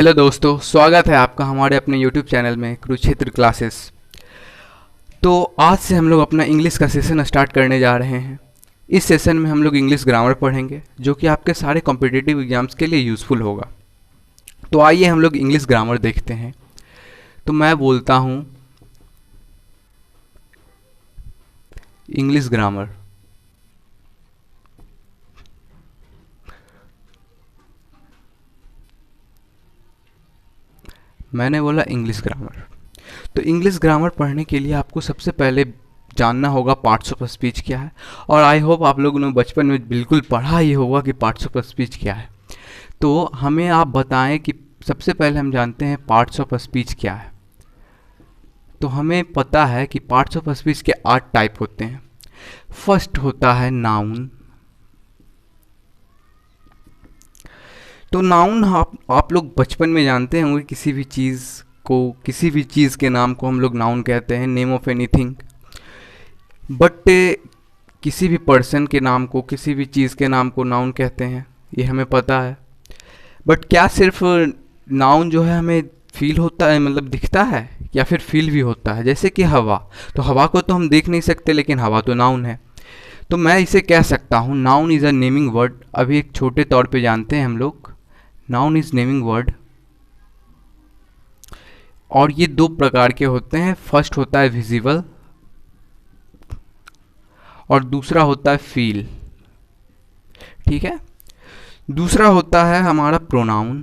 Hello दोस्तों, स्वागत है आपका हमारे अपने यूट्यूब चैनल में कुरुक्षेत्र क्लासेस। तो आज से हम लोग अपना इंग्लिश का सेशन स्टार्ट करने जा रहे हैं। इस सेशन में हम लोग इंग्लिश ग्रामर पढ़ेंगे जो कि आपके सारे कॉम्पिटिटिव एग्जाम्स के लिए यूज़फुल होगा। तो आइए हम लोग इंग्लिश ग्रामर देखते हैं। तो मैं बोलता हूँ इंग्लिश ग्रामर। मैंने बोला इंग्लिश ग्रामर। तो इंग्लिश ग्रामर पढ़ने के लिए आपको सबसे पहले जानना होगा पार्ट्स ऑफ स्पीच क्या है। और आई होप आप लोगों ने बचपन में बिल्कुल पढ़ा ही होगा कि पार्ट्स ऑफ स्पीच क्या है। तो हमें आप बताएं कि सबसे पहले हम जानते हैं पार्ट्स ऑफ स्पीच क्या है। तो हमें पता है कि पार्ट्स ऑफ स्पीच के 8 टाइप होते हैं। फर्स्ट होता है नाउन। तो नाउन आप लोग बचपन में जानते होंगे, किसी भी चीज़ के नाम को हम लोग नाउन कहते हैं, नेम ऑफ एनीथिंग। बट किसी भी पर्सन के नाम को, किसी भी चीज़ के नाम को नाउन कहते हैं, ये हमें पता है। बट क्या सिर्फ नाउन जो है हमें फील होता है, मतलब दिखता है, या फिर फील भी होता है? जैसे कि हवा, तो हवा को तो हम देख नहीं सकते, लेकिन हवा तो नाउन है। तो मैं इसे कह सकता हूँ noun is a naming word. अभी एक छोटे तौर पे जानते हैं हम लोग, नाउन इज नेमिंग वर्ड। और ये 2 प्रकार के होते हैं। फर्स्ट होता है विजिबल और दूसरा होता है फील। ठीक है। दूसरा होता है हमारा प्रोनाउन।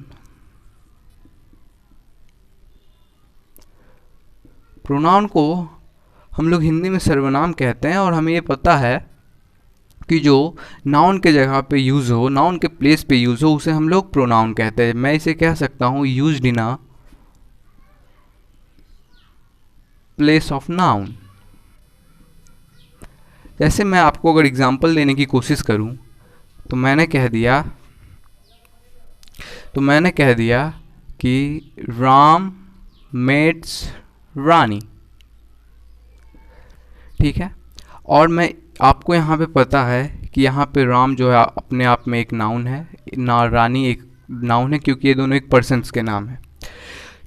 प्रोनाउन को हम लोग हिंदी में सर्वनाम कहते हैं, और हमें ये पता है कि जो नाउन के जगह पे यूज़ हो, नाउन के प्लेस पे यूज़ हो, उसे हम लोग प्रोनाउन कहते हैं। मैं इसे कह सकता हूँ used in a place of noun. जैसे मैं आपको अगर एग्जांपल देने की कोशिश करूँ, तो मैंने कह दिया कि राम मेट्स रानी। ठीक है। और मैं आपको यहाँ पे पता है कि यहाँ पे राम जो है अपने आप में एक नाउन है, ना रानी एक नाउन है, क्योंकि ये दोनों एक पर्सन्स के नाम है।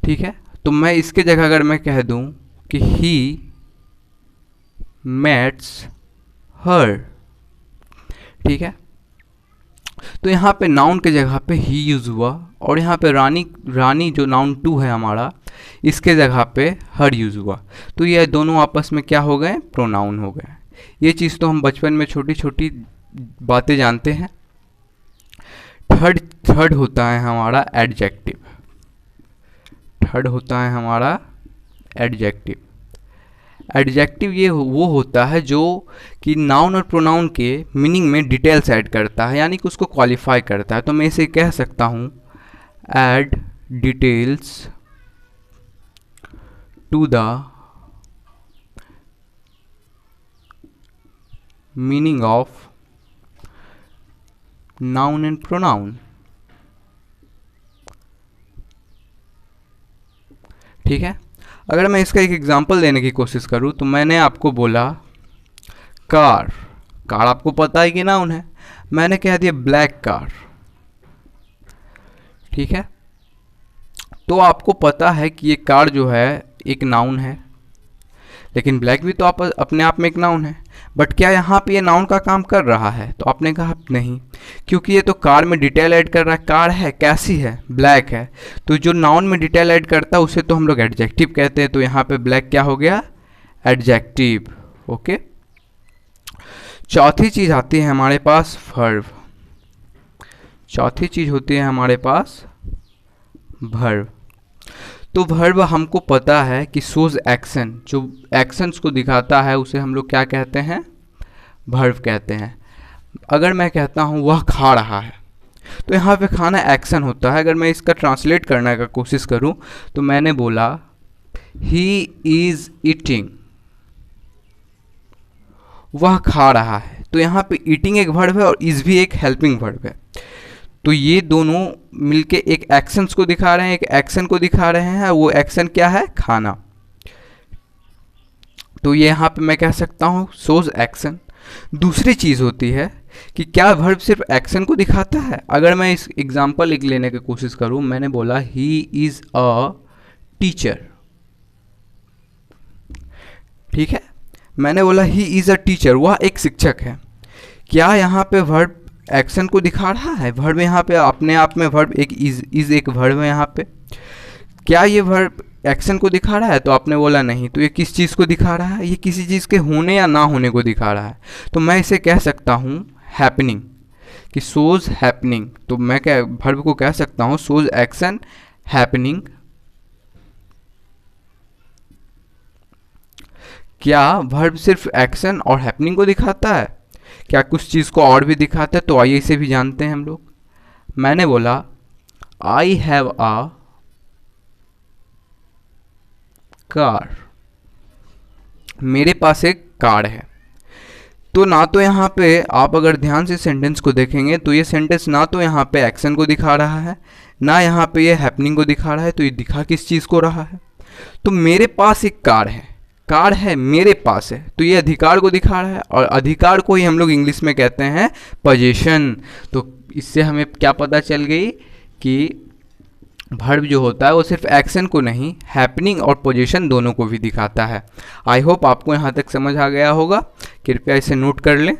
ठीक है। तो मैं इसके जगह अगर मैं कह दूँ कि ही मेट्स हर, ठीक है, तो यहाँ पे नाउन के जगह पे ही यूज़ हुआ, और यहाँ पे रानी जो नाउन 2 है हमारा, इसके जगह पे हर यूज़ हुआ। तो ये दोनों आपस में क्या हो गए? प्रोनाउन हो गए। ये चीज़ तो हम बचपन में छोटी छोटी बातें जानते हैं। थर्ड होता है हमारा एडजेक्टिव। एडजेक्टिव ये वो होता है जो कि नाउन और प्रोनाउन के मीनिंग में डिटेल्स ऐड करता है, यानी कि उसको क्वालिफाई करता है। तो मैं इसे कह सकता हूँ add details to the meaning of noun and pronoun. ठीक है। अगर मैं इसका एक एग्जांपल देने की कोशिश करूं, तो मैंने आपको बोला कार। आपको पता है कि नाउन है। मैंने कह दिया ब्लैक कार। ठीक है। तो आपको पता है कि ये कार जो है एक नाउन है, लेकिन ब्लैक भी तो अपने आप में एक नाउन है। बट क्या यहाँ पे ये नाउन का काम कर रहा है? तो आपने कहा नहीं, क्योंकि ये तो कार में डिटेल ऐड कर रहा है। कार है, कैसी है? ब्लैक है। तो जो नाउन में डिटेल ऐड करता है उसे तो हम लोग एडजेक्टिव कहते हैं। तो यहाँ पे ब्लैक क्या हो गया? एडजेक्टिव। ओके। चौथी चीज़ आती है हमारे पास वर्ब। चौथी चीज़ होती है हमारे पास वर्ब। तो वर्ब हमको पता है कि शोज एक्शन, जो एक्शंस को दिखाता है उसे हम लोग क्या कहते हैं? वर्ब कहते हैं। अगर मैं कहता हूँ वह खा रहा है, तो यहाँ पे खाना एक्शन होता है। अगर मैं इसका ट्रांसलेट करने का कोशिश करूँ, तो मैंने बोला ही इज ईटिंग, वह खा रहा है। तो यहाँ पे ईटिंग एक वर्ब है और इज भी एक हेल्पिंग वर्ब है। तो ये दोनों मिलके एक एक्शंस को दिखा रहे हैं, एक एक्शन को दिखा रहे हैं। वो एक्शन क्या है? खाना। तो ये यहाँ पे मैं कह सकता हूँ शोज एक्शन। दूसरी चीज़ होती है कि क्या वर्ब सिर्फ एक्शन को दिखाता है। अगर मैं इस एग्जांपल एक लेने की कोशिश करूं, मैंने बोला ही इज अ टीचर, ठीक है, मैंने बोला ही इज अ टीचर, वह एक शिक्षक है। क्या यहाँ पे वर्ब एक्शन को दिखा रहा है? वर्ब यहाँ पे अपने आप में वर्ब एक इज एक वर्ब है यहाँ पे। क्या ये वर्ब एक्शन को दिखा रहा है? तो आपने बोला नहीं। तो ये किस चीज़ को दिखा रहा है? ये किसी चीज़ के होने या ना होने को दिखा रहा है। तो मैं इसे कह सकता हूँ हैपनिंग, कि शोज हैपनिंग। तो मैं क्या वर्ब को कह सकता हूँ शोज एक्शन हैपनिंग। क्या वर्ब सिर्फ एक्शन और हैपनिंग को दिखाता है? क्या कुछ चीज़ को और भी दिखाता है? तो आइए इसे भी जानते हैं हम लोग। मैंने बोला आई हैव अ कार, मेरे पास एक कार है। तो ना तो यहाँ पे आप अगर ध्यान से सेंटेंस को देखेंगे तो ये सेंटेंस ना तो यहाँ पे एक्शन को दिखा रहा है, ना यहाँ पे ये हैपनिंग को दिखा रहा है। तो ये दिखा किस चीज़ को रहा है? तो मेरे पास एक कार है, कार है मेरे पास है, तो ये अधिकार को दिखा रहा है, और अधिकार को ही हम लोग इंग्लिश में कहते हैं पोजीशन। तो इससे हमें क्या पता चल गई कि वर्ब जो होता है वो सिर्फ एक्शन को नहीं, हैपनिंग और पोजीशन दोनों को भी दिखाता है। आई होप आपको यहाँ तक समझ आ गया होगा। कृपया इसे नोट कर लें।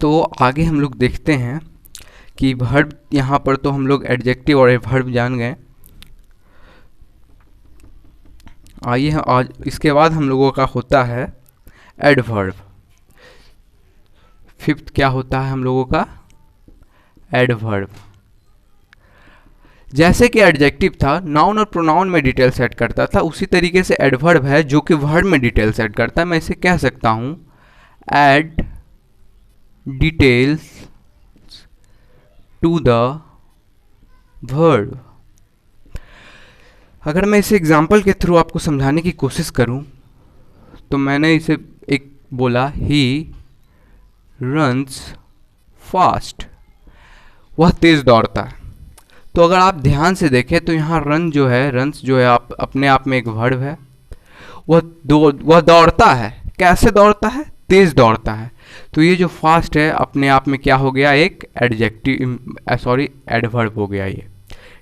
तो आगे हम लोग देखते हैं कि वर्ब, यहाँ पर तो हम लोग एडजेक्टिव और वर्ब जान गए। आइए आज इसके बाद हम लोगों का होता है एडवर्ब। फिफ्थ क्या होता है हम लोगों का? एडवर्ब। जैसे कि एडजेक्टिव था नाउन और प्रोनाउन में डिटेल सेट करता था, उसी तरीके से एडवर्ब है जो कि वर्ब में डिटेल सेट करता है। मैं इसे कह सकता हूं add details to the verb. अगर मैं इसे एग्जाम्पल के थ्रू आपको समझाने की कोशिश करूं तो मैंने इसे एक बोला ही रन्स फास्ट, वह तेज दौड़ता है। तो अगर आप ध्यान से देखें तो यहाँ रन जो है, रन्स जो है आप अपने आप में एक वर्ब है। वह दौड़ता है। कैसे दौड़ता है? तेज दौड़ता है। तो ये जो फास्ट है अपने आप में क्या हो गया? एक एडजेक्टिव, सॉरी एडवर्ब हो गया ये,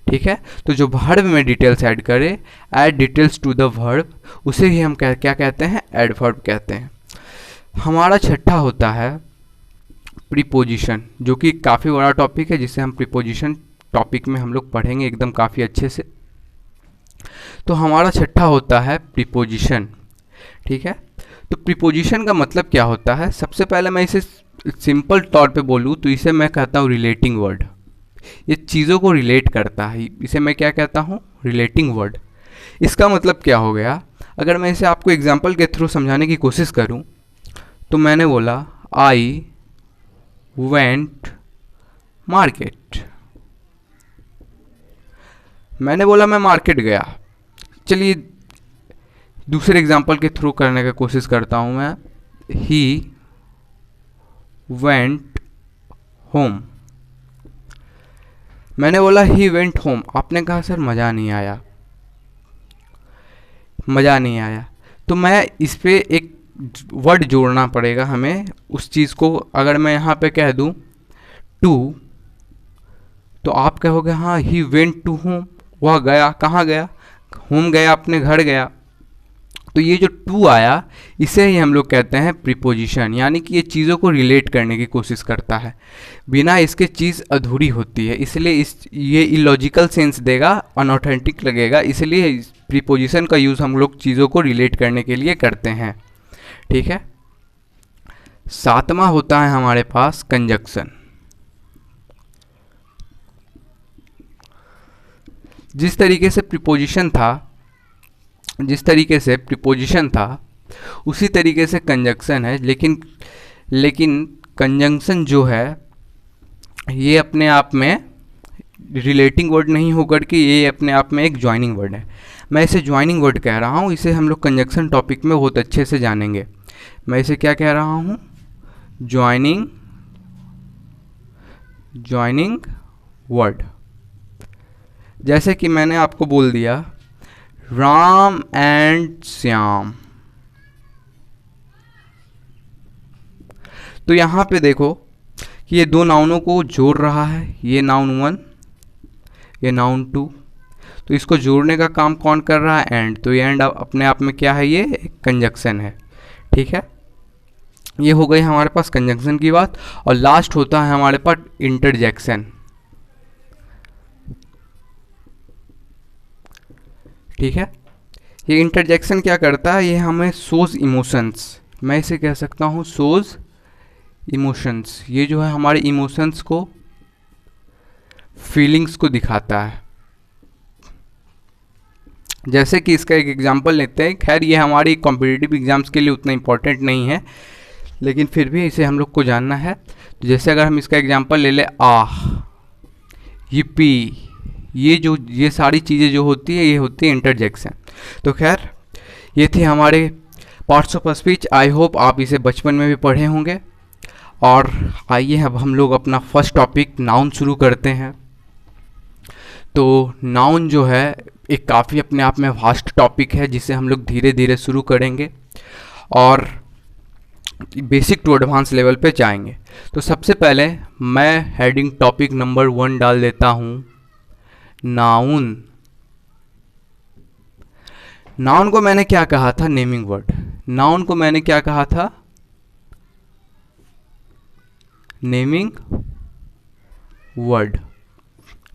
ठीक है। तो जो वर्ब में डिटेल्स ऐड करे, add details to the verb, उसे ही हम क्या कहते हैं? एडवर्ब कहते हैं। हमारा छठा होता है प्रीपोजिशन, जो कि काफ़ी बड़ा टॉपिक है, जिसे हम प्रीपोजिशन टॉपिक में हम लोग पढ़ेंगे एकदम काफ़ी अच्छे से। तो हमारा छठा होता है प्रीपोजिशन, ठीक है। तो प्रीपोजिशन का मतलब क्या होता है? सबसे पहले मैं इसे सिंपल तौर पे बोलूँ तो इसे मैं कहता हूँ रिलेटिंग वर्ड। ये चीज़ों को रिलेट करता है, इसे मैं क्या कहता हूँ? Relating word. इसका मतलब क्या हो गया? अगर मैं इसे आपको एग्जाम्पल के थ्रू समझाने की कोशिश करूँ तो मैंने बोला आई वेंट मार्केट, मैंने बोला मैं मार्केट गया। चलिए दूसरे एग्जाम्पल के थ्रू करने की कोशिश करता हूँ मैं। ही वेंट होम, मैंने बोला ही वेंट होम। आपने कहा सर मज़ा नहीं आया, मज़ा नहीं आया। तो मैं इस पर एक वर्ड जोड़ना पड़ेगा हमें उस चीज़ को। अगर मैं यहाँ पे कह दूँ टू, तो आप कहोगे हाँ ही वेंट टू होम, वह गया। कहाँ गया? होम गया, अपने घर गया। तो ये जो टू आया इसे ही हम लोग कहते हैं प्रीपोजिशन, यानी कि ये चीज़ों को रिलेट करने की कोशिश करता है। बिना इसके चीज़ अधूरी होती है, इसलिए ये इलॉजिकल सेंस देगा, अनऑथेंटिक लगेगा। इसलिए प्रीपोजिशन का यूज़ हम लोग चीज़ों को रिलेट करने के लिए करते हैं, ठीक है। सातवां होता है हमारे पास कंजक्शन। जिस तरीके से प्रीपोजिशन था उसी तरीके से कंजक्शन है, लेकिन कंजंक्शन जो है ये अपने आप में रिलेटिंग वर्ड नहीं होकर के ये अपने आप में एक ज्वाइनिंग वर्ड है। मैं इसे ज्वाइनिंग वर्ड कह रहा हूँ, इसे हम लोग कंजक्शन टॉपिक में बहुत अच्छे से जानेंगे। मैं इसे क्या कह रहा हूँ? Joining word. जैसे कि मैंने आपको बोल दिया राम एंड श्याम। तो यहां पे देखो कि ये दो नाउनों को जोड़ रहा है, ये नाउन 1, ये नाउन 2। तो इसको जोड़ने का काम कौन कर रहा है? एंड। तो ये एंड अपने आप में क्या है? ये एक कंजक्शन है। ठीक है, ये हो गई हमारे पास कंजंक्शन की बात। और लास्ट होता है हमारे पास इंटरजेक्शन। ठीक है, ये इंटरजेक्शन क्या करता है? ये हमें शोज इमोशंस, मैं इसे कह सकता हूँ शोज इमोशंस। ये जो है हमारे इमोशंस को, फीलिंग्स को दिखाता है। जैसे कि इसका एक एग्जांपल लेते हैं। खैर ये हमारी कॉम्पिटिटिव एग्जाम्स के लिए उतना इम्पोर्टेंट नहीं है, लेकिन फिर भी इसे हम लोग को जानना है। तो जैसे अगर हम इसका एग्जांपल ले लें, आह, yippee, ये सारी चीज़ें जो होती है, ये होती है इंटरजेक्शन। तो खैर ये थी हमारे parts of speech. I hope आप इसे बचपन में भी पढ़े होंगे। और आइए अब हम लोग अपना फर्स्ट टॉपिक नाउन शुरू करते हैं। तो नाउन जो है एक काफ़ी अपने आप में वास्ट टॉपिक है, जिसे हम लोग धीरे धीरे शुरू करेंगे और बेसिक टू एडवांस लेवल पे जाएंगे। तो सबसे पहले मैं हेडिंग टॉपिक नंबर 1 डाल देता हूँ, नाउन। नाउन को मैंने क्या कहा था? Naming word. नाउन को मैंने क्या कहा था? Naming word.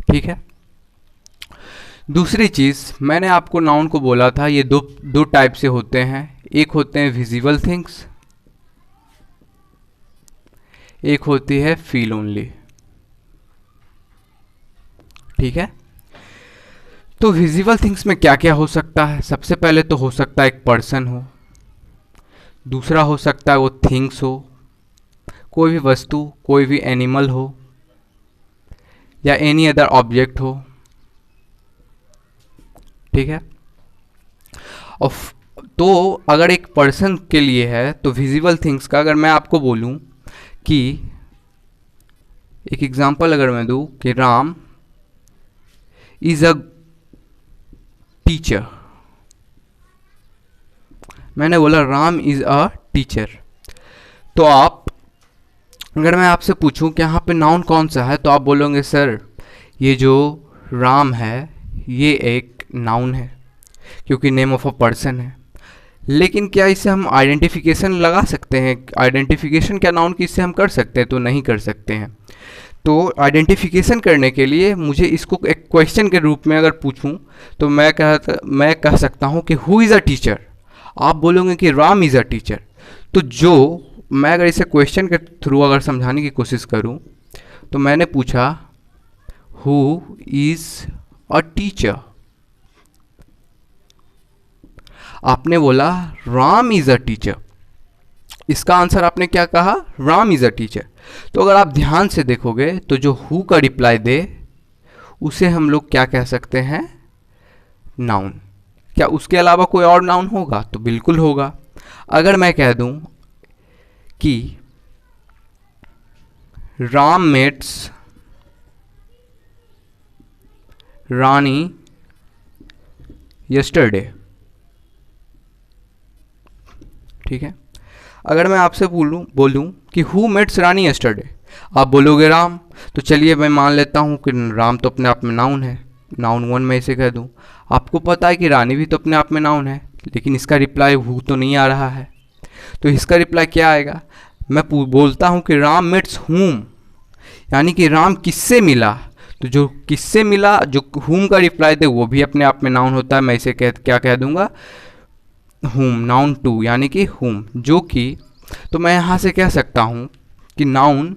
ठीक है, दूसरी चीज़ मैंने आपको नाउन को बोला था ये दो टाइप से होते हैं। एक होते हैं विजिबल थिंग्स, एक होती है फील ओनली। ठीक है, तो विजिबल थिंग्स में क्या क्या हो सकता है? सबसे पहले तो हो सकता है एक पर्सन हो, दूसरा हो सकता है वो थिंग्स हो, कोई भी वस्तु, कोई भी एनिमल हो, या एनी अदर ऑब्जेक्ट हो। ठीक है, और तो अगर एक पर्सन के लिए है तो विजिबल थिंग्स का अगर मैं आपको बोलूं कि एक एग्जांपल अगर मैं दूं कि राम इज अ टीचर, मैंने बोला राम इज अ टीचर, तो आप, अगर मैं आपसे पूछूं कि यहाँ पे नाउन कौन सा है, तो आप बोलोगे सर ये जो राम है ये एक नाउन है क्योंकि नेम ऑफ अ पर्सन है। लेकिन क्या इससे हम आइडेंटिफिकेशन लगा सकते हैं? आइडेंटिफिकेशन क्या नाउन की इससे हम कर सकते हैं? तो नहीं कर सकते हैं। तो आइडेंटिफिकेशन करने के लिए मुझे इसको एक क्वेश्चन के रूप में अगर पूछूं तो मैं कह सकता हूं कि हु इज़ अ टीचर। आप बोलोगे कि राम इज़ अ टीचर। तो जो मैं अगर इसे क्वेश्चन के थ्रू अगर समझाने की कोशिश करूं तो मैंने पूछा हु इज़ अ टीचर, आपने बोला राम इज़ अ टीचर। इसका आंसर आपने क्या कहा? Ram is a teacher. तो अगर आप ध्यान से देखोगे तो जो हु का रिप्लाई दे उसे हम लोग क्या कह सकते हैं? नाउन। क्या उसके अलावा कोई और नाउन होगा? तो बिल्कुल होगा। अगर मैं कह दूं कि राम मेट्स रानी यस्टरडे, ठीक है, अगर मैं आपसे बोलूं कि हु मेट्स रानी यस्टरडे, आप बोलोगे राम। तो चलिए मैं मान लेता हूं कि राम तो अपने आप में नाउन है, नाउन 1 में इसे कह दूं। आपको पता है कि रानी भी तो अपने आप में नाउन है, लेकिन इसका रिप्लाई हु तो नहीं आ रहा है। तो इसका रिप्लाई क्या आएगा? मैं बोलता हूं कि राम मेट्स हुम, यानी कि राम किससे मिला। तो जो किससे मिला, जो हुम का रिप्लाई दे वो भी अपने आप में नाउन होता है। मैं इसे क्या कह दूंगा? हुम, नाउन 2, यानी कि हुम, जो कि, तो मैं यहाँ से कह सकता हूँ कि नाउन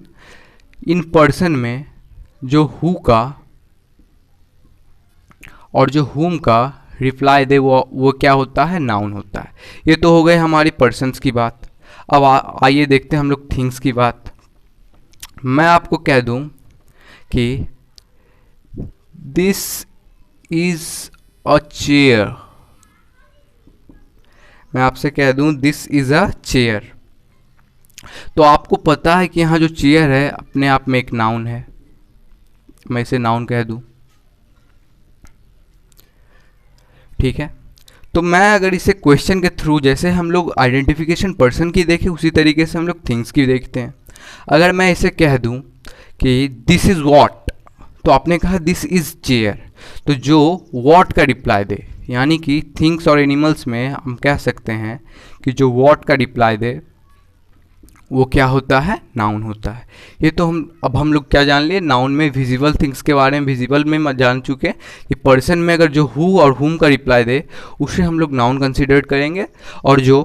इन पर्सन में जो हु का और जो हुम का रिप्लाई दे वो क्या होता है? नाउन होता है। ये तो हो गए हमारी पर्सन्स की बात। अब आइए देखते हैं हम लोग थिंग्स की बात। मैं आपको कह दूं कि दिस इज अ चेयर, मैं आपसे कह दूं दिस इज अ चेयर, तो आपको पता है कि यहाँ जो चेयर है अपने आप में एक नाउन है। मैं इसे नाउन कह दूं, ठीक है। तो मैं अगर इसे क्वेश्चन के थ्रू, जैसे हम लोग आइडेंटिफिकेशन पर्सन की देखें उसी तरीके से हम लोग थिंग्स की देखते हैं। अगर मैं इसे कह दूं कि दिस इज़ वॉट, तो आपने कहा दिस इज़ चेयर, तो जो वॉट का रिप्लाई दे, यानी कि थिंग्स और एनिमल्स में हम कह सकते हैं कि जो वॉट का रिप्लाई दे वो क्या होता है, नाउन होता है। ये तो हम लोग क्या जान लिए, नाउन में विजिबल थिंग्स के बारे में, विजिबल में जान चुके कि पर्सन में अगर जो हु और हुम का रिप्लाई दे उसे हम लोग नाउन कंसिडर करेंगे, और जो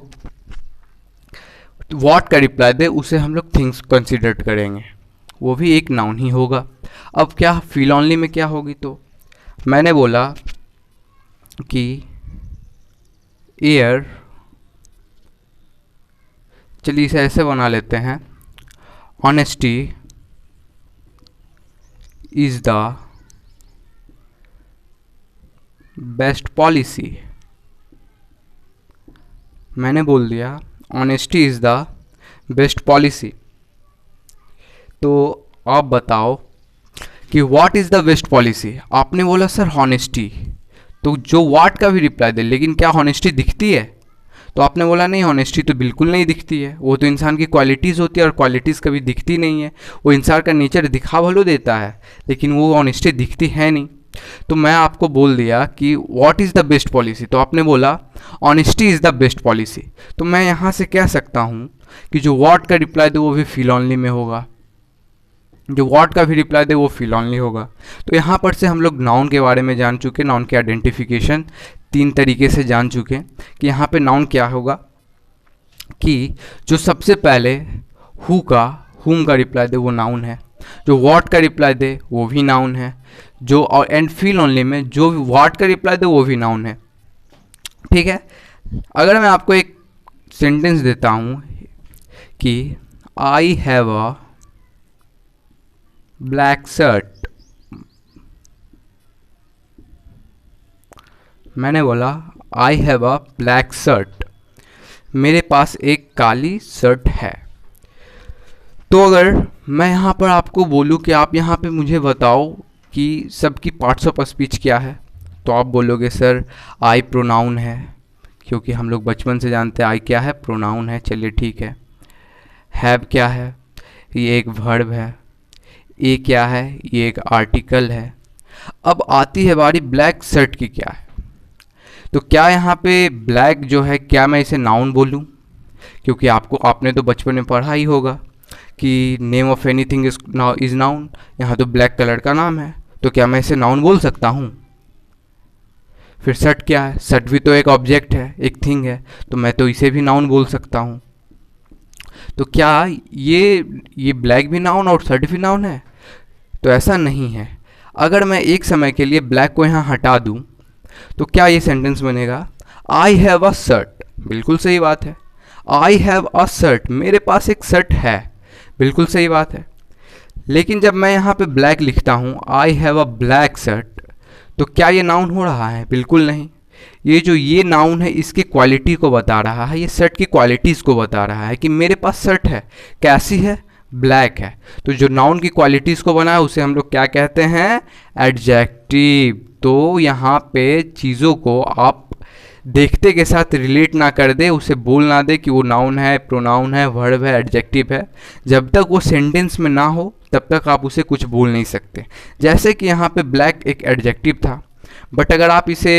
व्हाट का रिप्लाई दे उसे हम लोग थिंग्स कंसिडर करेंगे, वो भी एक नाउन ही होगा। अब क्या फील ओनली में क्या होगी, तो मैंने बोला कि एयर, चलिए इसे ऐसे बना लेते हैं, honesty is the best policy. मैंने बोल दिया honesty is the best policy. तो आप बताओ कि what is the best policy. आपने बोला सर हॉनेस्टी, तो जो व्हाट का भी रिप्लाई दे, लेकिन क्या हॉनेस्टी दिखती है, तो आपने बोला नहीं हॉनेस्टी तो बिल्कुल नहीं दिखती है, वो तो इंसान की क्वालिटीज़ होती है और क्वालिटीज़ कभी दिखती नहीं है। वो इंसान का नेचर दिखा भलो देता है लेकिन वो ऑनेस्टी दिखती है नहीं। तो मैं आपको बोल दिया कि what is the best policy, तो आपने बोला honesty is the best policy. तो मैं यहाँ से कह सकता हूँ कि जो व्हाट का रिप्लाई दे वो भी फील ओनली में होगा, जो व्हाट का भी रिप्लाई दे वो फील ओनली होगा। तो यहाँ पर से हम लोग नाउन के बारे में जान चुके, नाउन के आइडेंटिफिकेशन 3 तरीके से जान चुके कि यहाँ पे नाउन क्या होगा कि जो सबसे पहले हु का, हुम का रिप्लाई दे वो नाउन है, जो व्हाट का रिप्लाई दे वो भी नाउन है, जो और एंड फील ओनली में जो व्हाट का रिप्लाई दे वो भी नाउन है। ठीक है, अगर मैं आपको एक सेंटेंस देता हूँ कि I have a black shirt, मैंने बोला I have a black shirt, मेरे पास एक काली शर्ट है। तो अगर मैं यहाँ पर आपको बोलूँ कि आप यहाँ पे मुझे बताओ कि सबकी पार्ट्स ऑफ स्पीच क्या है, तो आप बोलोगे सर आई प्रोनाउन है, क्योंकि हम लोग बचपन से जानते हैं आई क्या है, प्रोनाउन है। चलिए ठीक है। हैव क्या है, ये एक वर्ब है। ए क्या है, ये एक आर्टिकल है। अब आती है बारी ब्लैक शर्ट की, क्या है, तो क्या यहाँ पे ब्लैक जो है क्या मैं इसे नाउन बोलूँ, क्योंकि आपने तो बचपन में पढ़ा ही होगा कि name of anything is noun, यहाँ तो ब्लैक कलर का नाम है, तो क्या मैं इसे नाउन बोल सकता हूँ। फिर शर्ट क्या है, शर्ट भी तो एक ऑब्जेक्ट है, एक थिंग है, तो मैं तो इसे भी नाउन बोल सकता हूँ। तो क्या ये ब्लैक भी नाउन और शर्ट भी नाउन है, तो ऐसा नहीं है। अगर मैं एक समय के लिए ब्लैक को यहाँ हटा दूँ तो क्या ये सेंटेंस बनेगा, आई हैव अ शर्ट, बिल्कुल सही बात है। आई हैव अ शर्ट, मेरे पास एक शर्ट है, बिल्कुल सही बात है। लेकिन जब मैं यहाँ पे ब्लैक लिखता हूँ, I have a black shirt, तो क्या ये नाउन हो रहा है, बिल्कुल नहीं। ये नाउन है इसकी क्वालिटी को बता रहा है, ये शर्ट की क्वालिटीज़ को बता रहा है कि मेरे पास शर्ट है, कैसी है, ब्लैक है। तो जो नाउन की क्वालिटीज़ को बनाया उसे हम लोग क्या कहते हैं, एडजेक्टिव। तो यहाँ पे चीज़ों को आप देखते के साथ रिलेट ना कर दे, उसे बोल ना दे कि वो नाउन है, प्रोनाउन है, वर्ब है, एडजेक्टिव है। जब तक वो सेंटेंस में ना हो तब तक आप उसे कुछ बोल नहीं सकते। जैसे कि यहाँ पे ब्लैक एक एडजेक्टिव था, बट अगर आप इसे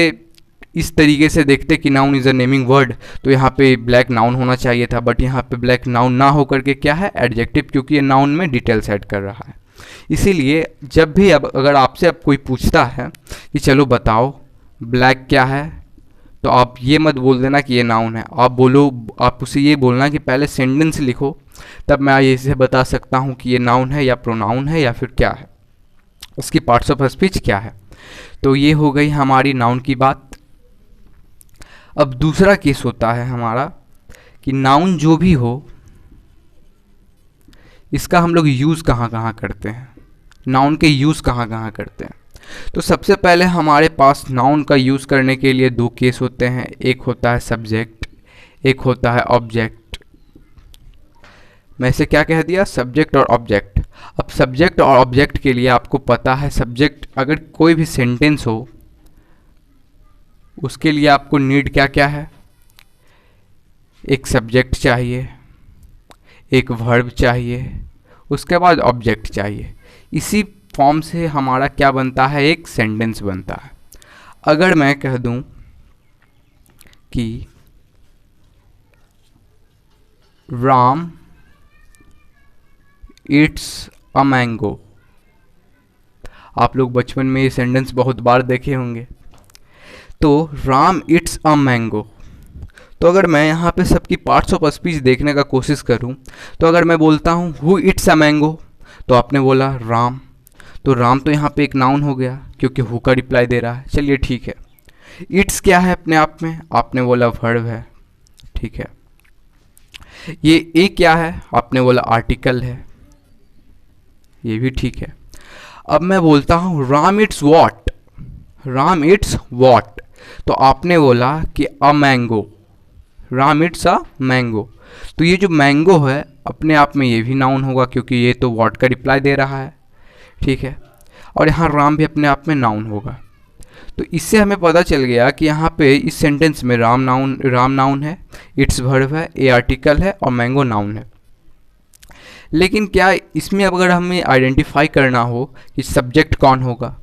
इस तरीके से देखते कि noun is a naming word, तो यहाँ पे ब्लैक नाउन होना चाहिए था, बट यहाँ पे ब्लैक नाउन ना हो करके क्या है, एडजेक्टिव, क्योंकि ये नाउन में डिटेल्स ऐड कर रहा है। इसीलिए जब भी अगर आपसे अब कोई पूछता है कि चलो बताओ ब्लैक क्या है, तो आप ये मत बोल देना कि ये नाउन है, आप उसे ये बोलना कि पहले सेंटेंस लिखो, तब मैं इसे बता सकता हूँ कि ये नाउन है या प्रोनाउन है या फिर क्या है, उसकी पार्ट्स ऑफ स्पीच क्या है। तो ये हो गई हमारी नाउन की बात। अब दूसरा केस होता है हमारा कि नाउन जो भी हो इसका हम लोग यूज़ कहाँ कहाँ करते हैं, नाउन के यूज़ कहाँ कहाँ करते हैं। तो सबसे पहले हमारे पास नाउन का यूज़ करने के लिए 2 केस होते हैं, एक होता है सब्जेक्ट, एक होता है ऑब्जेक्ट। मैं इसे क्या कह दिया, सब्जेक्ट और ऑब्जेक्ट। अब सब्जेक्ट और ऑब्जेक्ट के लिए आपको पता है, सब्जेक्ट अगर कोई भी सेंटेंस हो उसके लिए आपको नीड क्या क्या है, एक सब्जेक्ट चाहिए, एक वर्ब चाहिए, उसके बाद ऑब्जेक्ट चाहिए। इसी फॉर्म से हमारा क्या बनता है, एक सेंटेंस बनता है। अगर मैं कह दूं कि राम इट्स अ मैंगो, आप लोग बचपन में ये सेंटेंस बहुत बार देखे होंगे। तो राम इट्स अ मैंगो, तो अगर मैं यहाँ पे सबकी पार्ट्स ऑफ स्पीच देखने का कोशिश करूँ, तो अगर मैं बोलता हूँ हु इट्स अ मैंगो, तो आपने बोला राम, तो राम तो यहाँ पे एक नाउन हो गया क्योंकि हु का रिप्लाई दे रहा है, चलिए ठीक है। इट्स क्या है अपने आप में, आपने बोला वर्ब है, ठीक है। ये ए क्या है, आपने बोला आर्टिकल है, ये भी ठीक है। अब मैं बोलता हूँ Ram it's what, Ram it's what, तो आपने बोला कि a mango, Ram it's a mango, तो ये जो मैंगो है अपने आप में ये भी नाउन होगा क्योंकि ये तो वॉट का रिप्लाई दे रहा है, ठीक है। और यहाँ राम भी अपने आप में नाउन होगा। तो इससे हमें पता चल गया कि यहाँ पे इस सेंटेंस में राम नाउन है, इट्स वर्ब है, ए आर्टिकल है और मैंगो नाउन है। लेकिन क्या इसमें अगर हमें आइडेंटिफाई करना हो कि सब्जेक्ट कौन होगा,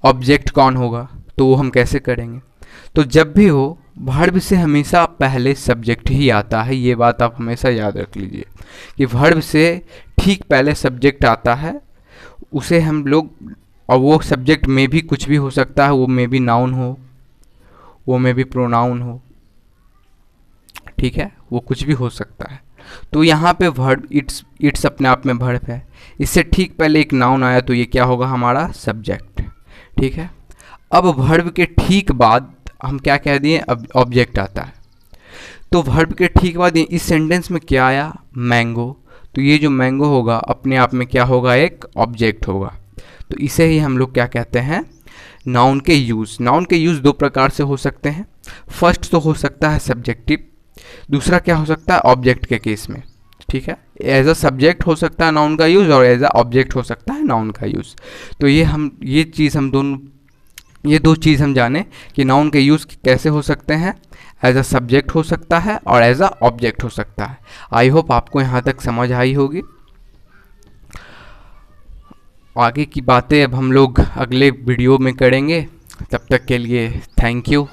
ऑब्जेक्ट कौन होगा, तो वो हम कैसे करेंगे? तो जब भी हो वर्ब से हमेशा पहले सब्जेक्ट ही आता है, ये बात आप हमेशा याद रख लीजिए कि वर्ब से ठीक पहले सब्जेक्ट आता है, उसे हम लोग, और वो सब्जेक्ट में भी कुछ भी हो सकता है, वो में भी नाउन हो, वो में भी प्रोनाउन हो, ठीक है, वो कुछ भी हो सकता है। तो यहाँ पे वर्ब इट्स अपने आप में वर्ब है, इससे ठीक पहले एक नाउन आया तो ये क्या होगा, हमारा सब्जेक्ट, ठीक है। अब वर्ब के ठीक बाद हम क्या कह दिए, अब ऑब्जेक्ट आता है। तो वर्ब के ठीक बाद इस सेंटेंस में क्या आया, मैंगो, तो ये जो मैंगो होगा अपने आप में क्या होगा, एक ऑब्जेक्ट होगा। तो इसे ही हम लोग क्या कहते हैं, नाउन के यूज़। नाउन के यूज़ दो प्रकार से हो सकते हैं। फर्स्ट तो हो सकता है सब्जेक्टिव, दूसरा क्या हो सकता है, ऑब्जेक्ट के केस में, ठीक है। एज अ सब्जेक्ट हो सकता है नाउन का यूज़ और एज अ ऑब्जेक्ट हो सकता है नाउन का यूज़। तो ये दो चीज़ हम जाने कि नाउन के यूज़ कैसे हो सकते हैं, एज अ सब्जेक्ट हो सकता है और एज अ ऑब्जेक्ट हो सकता है। आई होप आपको यहाँ तक समझ आई होगी। आगे की बातें अब हम लोग अगले वीडियो में करेंगे, तब तक के लिए थैंक यू।